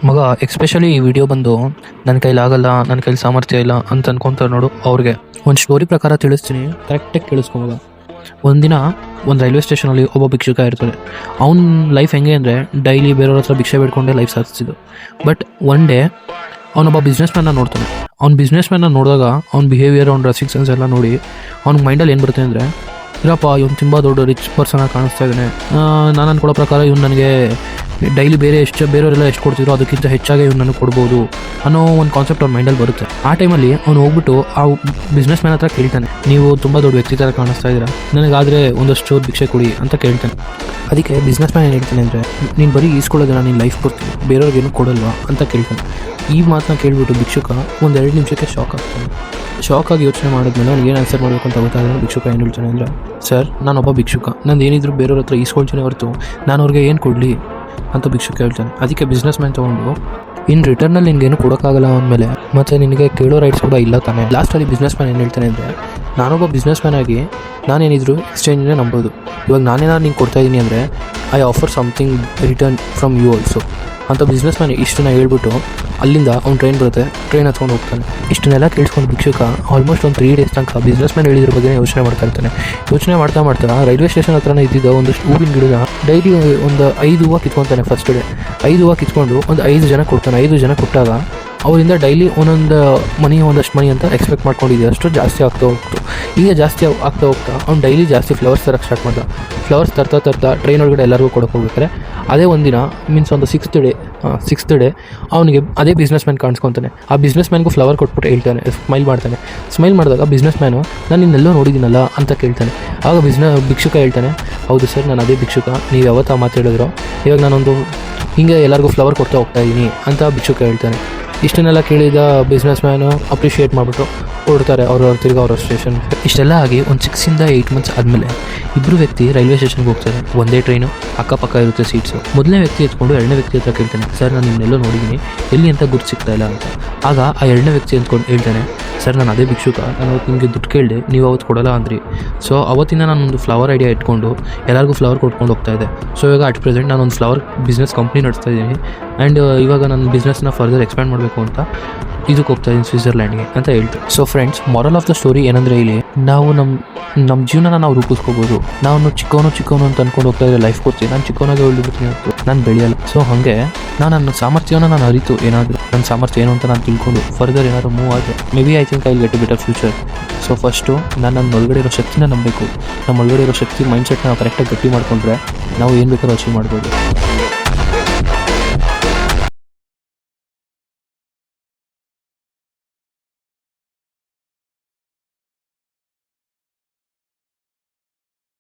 ಮಗ ಎಕ್ಸ್ಪೆಷಲಿ ಈ ವಿಡಿಯೋ ಬಂದು ನನ್ನ ಕೈಲಾಗಲ್ಲ, ನನ್ನ ಕೈಲಿ ಸಾಮರ್ಥ್ಯ ಇಲ್ಲ ಅಂತ ಅನ್ಕೊಂತಾರೆ ನೋಡು ಅವ್ರಿಗೆ ಒಂದು ಸ್ಟೋರಿ ಪ್ರಕಾರ ತಿಳಿಸ್ತೀನಿ, ಕರೆಕ್ಟಾಗಿ ಕೇಳಿಸ್ಕೊ ಮಗ. ಒಂದಿನ ಒಂದು ರೈಲ್ವೆ ಸ್ಟೇಷನಲ್ಲಿ ಒಬ್ಬ ಭಿಕ್ಷುಕ ಇರ್ತಾನೆ. ಅವ್ನ ಲೈಫ್ ಹೆಂಗೆ ಅಂದರೆ ಡೈಲಿ ಬೇರೆಯವ್ರ ಹತ್ರ ಭಿಕ್ಷೆ ಬೇಡ್ಕೊಂಡೆ ಲೈಫ್ ಸಾಧಿಸಿದ್ದು. ಬಟ್ ಒನ್ ಡೇ ಅವನೊಬ್ಬ ಬಿಸ್ನೆಸ್ ಮ್ಯಾನ್ನ ನೋಡ್ತಾನೆ. ಅವ್ನು ಬಿಸ್ನೆಸ್ ಮ್ಯಾನ್ನ ನೋಡಿದಾಗ ಅವ್ನ ಬಿಹೇವಿಯರ್, ಅವ್ನ ಡ್ರೆಸ್ಸಿಂಗ್ ಸೆನ್ಸ್ ಎಲ್ಲ ನೋಡಿ ಅವ್ನ ಮೈಂಡಲ್ಲಿ ಏನು ಬರುತ್ತೆ ಅಂದರೆ, ಇರಪ್ಪ ಇವ್ನು ತುಂಬ ದೊಡ್ಡ ರಿಚ್ ಪರ್ಸನಾಗಿ ಕಾಣಿಸ್ತಾ ಇದ್ದಾನೆ, ನಾನು ಅಂದ್ಕೊಳ್ಳೋ ಪ್ರಕಾರ ಇವ್ನು ನನಗೆ ಡೈಲಿ ಬೇರೆಯವರೆಲ್ಲ ಎಷ್ಟು ಕೊಡ್ತಿದ್ರು ಅದಕ್ಕಿಂತ ಹೆಚ್ಚಾಗಿ ಇವ್ನು ನನಗೆ ಕೊಡ್ಬೋದು ಅನ್ನೋ ಒಂದು ಕಾನ್ಸೆಪ್ಟ್ ಅವ್ನ ಮೈಂಡಲ್ಲಿ ಬರುತ್ತೆ. ಆ ಟೈಮಲ್ಲಿ ಅವ್ನು ಹೋಗ್ಬಿಟ್ಟು ಆ ಬಿಸ್ನೆಸ್ ಮ್ಯಾನ್ ಹತ್ರ ಕೇಳ್ತಾನೆ, ನೀವು ತುಂಬ ದೊಡ್ಡ ವ್ಯಕ್ತಿ ಥರ ಕಾಣಿಸ್ತಾ ಇದ್ದೀರಾ, ನನಗಾದರೆ ಒಂದಷ್ಟು ಭಿಕ್ಷೆ ಕೊಡಿ ಅಂತ ಕೇಳ್ತಾನೆ. ಅದಕ್ಕೆ ಬಿಸ್ನೆಸ್ ಮ್ಯಾನ್ ಏನು ಹೇಳ್ತಾನೆ ಅಂದರೆ, ನೀನು ಬರೀ ಈಸ್ಕೊಳ್ಳೋದನ್ನ ನೀನು ಲೈಫ್ ಕೊಡ್ತೀನಿ, ಬೇರೆಯವ್ರಿಗೇನು ಕೊಡಲ್ವಾ ಅಂತ ಕೇಳ್ತಾನೆ. ಈ ಮಾತನ್ನ ಕೇಳಿಬಿಟ್ಟು ಭಿಕ್ಷುಕ ಒಂದು 2 ನಿಮಿಷಕ್ಕೆ ಶಾಕ್ ಆಗಿ ಯೋಚನೆ ಮಾಡಿದ್ಮೇಲೆ ನನಗೆ ಏನು ಆನ್ಸರ್ ಮಾಡಬೇಕು ಅಂತ ಗೊತ್ತಾದ್ರೆ ಭಿಕ್ಷುಕ ಏನು ಹೇಳ್ತಾನೆ ಅಂದರೆ, ಸರ್ ನಾನೊಬ್ಬ ಭಿಕ್ಷುಕ, ನಂದು ಏನಿದ್ರು ಬೇರೆಯವ್ರ ಹತ್ರ ಈಸ್ಕೊಳ್ತೀನಿ ಹೊರತು ನಾನು ಅವ್ರಿಗೆ ಏನು ಕೊಡಲಿ ಅಂತ ಭಿಕ್ಷುಕ ಹೇಳ್ತಾನೆ. ಅದಕ್ಕೆ ಬಿಸ್ನೆಸ್ ಮ್ಯಾನ್ ತೊಗೊಂಡು, ಇನ್ನು ರಿಟರ್ನಲ್ಲಿ ನಿನಗೇನು ಕೊಡೋಕ್ಕಾಗಲ್ಲ ಅಂದಮೇಲೆ ಮತ್ತು ನಿನಗೆ ಕೇಳೋ ರೈಟ್ಸ್ ಕೂಡ ಇಲ್ಲ ತಾನೆ. ಲಾಸ್ಟಲ್ಲಿ ಬಿಸ್ನೆಸ್ ಮ್ಯಾನ್ ಏನು ಹೇಳ್ತಾನೆ ಅಂದರೆ, ನಾನೊಬ್ಬ ಬಿಸ್ನೆಸ್ ಮ್ಯಾನ್ ಆಗಿ ನಾನೇನಿದ್ರು ಎಕ್ಸ್ಚೇಂಜನ್ನೇ ನಂಬೋದು. ಇವಾಗ ನಾನೇನಾದ್ರು ನಿಂಗೆ ಕೊಡ್ತಾಯಿದ್ದೀನಿ ಅಂದರೆ I offer something return from you also ಅಂತ ಬಿಸ್ನೆಸ್ ಮ್ಯಾನ್ ಇಷ್ಟನ್ನ ಹೇಳ್ಬಿಟ್ಟು ಅಲ್ಲಿಂದ ಅವ್ನು ಟ್ರೈನ್ ಬರುತ್ತೆ, ಟ್ರೈನ್ ಹತ್ಕೊಂಡು ಹೋಗ್ತಾನೆ. ಇಷ್ಟನ್ನೆಲ್ಲ ಕೇಳಿಸ್ಕೊಂಡು ಭಿಕ್ಷುಕ ಆಲ್ಮೋಸ್ಟ್ ಒಂದು 3 ಡೇಸ್ ತನಕ ಬಿಸ್ನೆಸ್ ಮ್ಯಾನ್ ಹೇಳಿದ್ರ ಬಗ್ಗೆ ಯೋಚನೆ ಮಾಡ್ತಾ ರೈಲ್ವೆ ಸ್ಟೇಷನ್ ಹತ್ರನೇ ಇದ್ದಿದ್ದ ಒಂದಷ್ಟು ಹೂವಿನ ಗಿಡನ ಡೈಲಿ ಒಂದು 5 ಹೂವು ಕಿತ್ಕೊತಾನೆ. ಫಸ್ಟ್ ಡೇ 5 ಹೂವು ಕಿತ್ಕೊಂಡು ಒಂದು 5 ಜನ ಕೊಡ್ತಾನೆ. 5 ಜನ ಕೊಟ್ಟಾಗ ಅವರಿಂದ ಡೈಲಿ ಒಂದೊಂದು ಒಂದಷ್ಟು ಮನಿ ಅಂತ ಎಕ್ಸ್ಪೆಕ್ಟ್ ಮಾಡ್ಕೊಂಡಿದ್ದೆ, ಅಷ್ಟು ಜಾಸ್ತಿ ಆಗ್ತಾ ಹೋಗ್ತು. ಈಗ ಜಾಸ್ತಿ ಆಗ್ತಾ ಹೋಗ್ತಾ ಅವ್ನು ಡೈಲಿ ಜಾಸ್ತಿ ಫ್ಲವರ್ಸ್ ತರಕ್ಕೆ ಸ್ಟಾರ್ಟ್ ಮಾಡ್ದ. ಫ್ಲವರ್ಸ್ ತರ್ತಾ ಟ್ರೈನ್ ಒಳಗಡೆ ಎಲ್ಲರಿಗೂ ಕೊಡೋಕೆ ಹೋಗ್ಬೇಕಾರೆ ಅದೇ ಒಂದಿನ ಮೀನ್ಸ್ ಒಂದು ಸಿಕ್ಸ್ತ್ ಡೇ ಅವನಿಗೆ ಅದೇ ಬಿಸ್ನೆಸ್ ಮ್ಯಾನ್ ಕಾಣಿಸ್ಕೊತಾನೆ. ಆ ಬಿಸ್ನೆಸ್ ಮ್ಯಾನ್ಗೂ ಫ್ಲವರ್ ಕೊಟ್ಬಿಟ್ಟು ಹೇಳ್ತಾನೆ, ಸ್ಮೈಲ್ ಮಾಡಿದಾಗ ಬಿಸ್ನೆಸ್ ಮ್ಯಾನು ನಾನು ನಿನ್ನೆಲ್ಲೋ ನೋಡಿದ್ದೀನಲ್ಲ ಅಂತ ಕೇಳ್ತಾನೆ. ಆಗ ಭಿಕ್ಷುಕ ಹೇಳ್ತಾನೆ, ಹೌದು ಸರ್ ನಾನು ಅದೇ ಭಿಕ್ಷುಕ, ನೀವು ಯಾವತ್ತು ಆ ಮಾತು ಹೇಳಿದ್ರು, ಇವಾಗ ನಾನೊಂದು ಹಿಂಗೆ ಎಲ್ಲರಿಗೂ ಫ್ಲವರ್ ಕೊಡ್ತಾ ಹೋಗ್ತಾಯಿದ್ದೀನಿ ಅಂತ ಭಿಕ್ಷುಕ ಹೇಳ್ತಾನೆ. ಇಷ್ಟನ್ನೆಲ್ಲ ಕೇಳಿದ ಬಿಸ್ನೆಸ್ ಮ್ಯಾನು ಅಪ್ರಿಷಿಯೇಟ್ ಮಾಡಿಬಿಟ್ಟು ಕೊಡ್ತಾರೆ ಅವ್ರ ಸ್ಟೇಷನ್. ಇಷ್ಟೆಲ್ಲ ಆಗಿ ಒಂದು 6 ಇಂದ 8 ಮಂತ್ಸ್ ಆದಮೇಲೆ ಇಬ್ಬರು ವ್ಯಕ್ತಿ ರೈಲ್ವೆ ಸ್ಟೇಷನ್ಗೆ ಹೋಗ್ತಾರೆ. ಒಂದೇ ಟ್ರೈನು, ಅಕ್ಕಪಕ್ಕ ಇರುತ್ತೆ ಸೀಟ್ಸು. ಮೊದಲನೇ ವ್ಯಕ್ತಿ ಎತ್ಕೊಂಡು 2ನೇ ವ್ಯಕ್ತಿ ಹತ್ರ ಕೇಳ್ತಾನೆ, ಸರ್ ನಾನು ನಿನ್ನೆಲ್ಲೋ ನೋಡಿದ್ದೀನಿ, ಎಲ್ಲಿ ಅಂತ ಗುರ್ತು ಸಿಗ್ತಾ ಇಲ್ಲ ಅಂತ. ಆಗ ಆ 2ನೇ ವ್ಯಕ್ತಿ ಅಂದ್ಕೊಂಡು ಹೇಳ್ತಾನೆ, ಸರ್ ನಾನು ಅದೇ ಭಿಕ್ಷುಕ, ನಾನು ಅವತ್ತು ನಿಮಗೆ ದುಡ್ಡು ಕೇಳಿದೆ, ನೀವು ಅವತ್ತು ಕೊಡಲ್ಲ ಅಂದ್ರಿ. ಸೊ ಅವತ್ತಿಂದ ನಾನೊಂದು ಫ್ಲವರ್ ಐಡಿಯಾ ಇಟ್ಕೊಂಡು ಎಲ್ಲರಿಗೂ ಫ್ಲವರ್ ಕೊಟ್ಕೊಂಡು ಹೋಗ್ತಾ ಇದ್ದೆ. ಸೊ ಇವಾಗ ಅಟ್ ಪ್ರೆಸೆಂಟ್ ನಾನೊಂದು ಫ್ಲವರ್ ಬಿಸ್ನೆಸ್ ಕಂಪ್ನಿ ನಡೆಸ್ತಾ ಇದ್ದೀನಿ. ಆ್ಯಂಡ್ ಇವಾಗ ನನ್ನ ಬಿಸ್ನೆಸ್ನ ಫರ್ದರ್ ಎಕ್ಸ್ಪ್ಯಾಂಡ್ ಮಾಡಬೇಕು ಅಂತ ಇದಕ್ಕೆ ಹೋಗ್ತಾ ಇದ್ದೀನಿ, ಸ್ವಿಟ್ಜರ್ಲ್ಯಾಂಡ್ಗೆ ಅಂತ ಹೇಳ್ತಾರೆ. So friends, moral of the story ಏನಂದರೆ, ಇಲ್ಲಿ ನಾವು ನಮ್ಮ ಜೀವನನ ನಾವು ರೂಪಿಸ್ಕೋಬೋದು. ನಾನು ಚಿಕ್ಕವನು ಅಂತ ಅಂದ್ಕೊಂಡು ಹೋಗ್ತಾ ಇದ್ದರೆ ಲೈಫ್ ಕೊಡ್ತೀನಿ, ನಾನು ಚಿಕ್ಕವನಾಗೆ ಉಳಿದ್ಬಿಡ್ತೀನಿ ಅಂತ ನಾನು ಬೆಳೆಯಲ್ಲ. ಸೊ ಹಾಗೆ ನನ್ನ ಸಾಮರ್ಥ್ಯನ ನಾನು ಅರಿತು, ಏನಾದರೂ ನನ್ನ ಸಾಮರ್ಥ್ಯ ಏನು ಅಂತ ನಾನು ತಿಳ್ಕೊಂಡು ಫರ್ದರ್ ಏನಾದರೂ ಮೂವ್ ಆದರೆ may be I think I will get A better future. So first ನನ್ನ ಒಳಗಡೆ ಇರೋ ಶಕ್ತಿನ ನಂಬಬೇಕು. ನಮ್ಮ ಒಳಗಡೆ ಇರೋ ಶಕ್ತಿ ಮೈಂಡ್ಸೆಟ್ನ ನಾವು ಕರೆಕ್ಟಾಗಿ ಗಟ್ಟಿ ಮಾಡಿಕೊಂಡ್ರೆ ನಾವು ಏನು ಬೇಕಾದ್ರೂ ಅಚೀವ್ ಮಾಡ್ಬೋದು.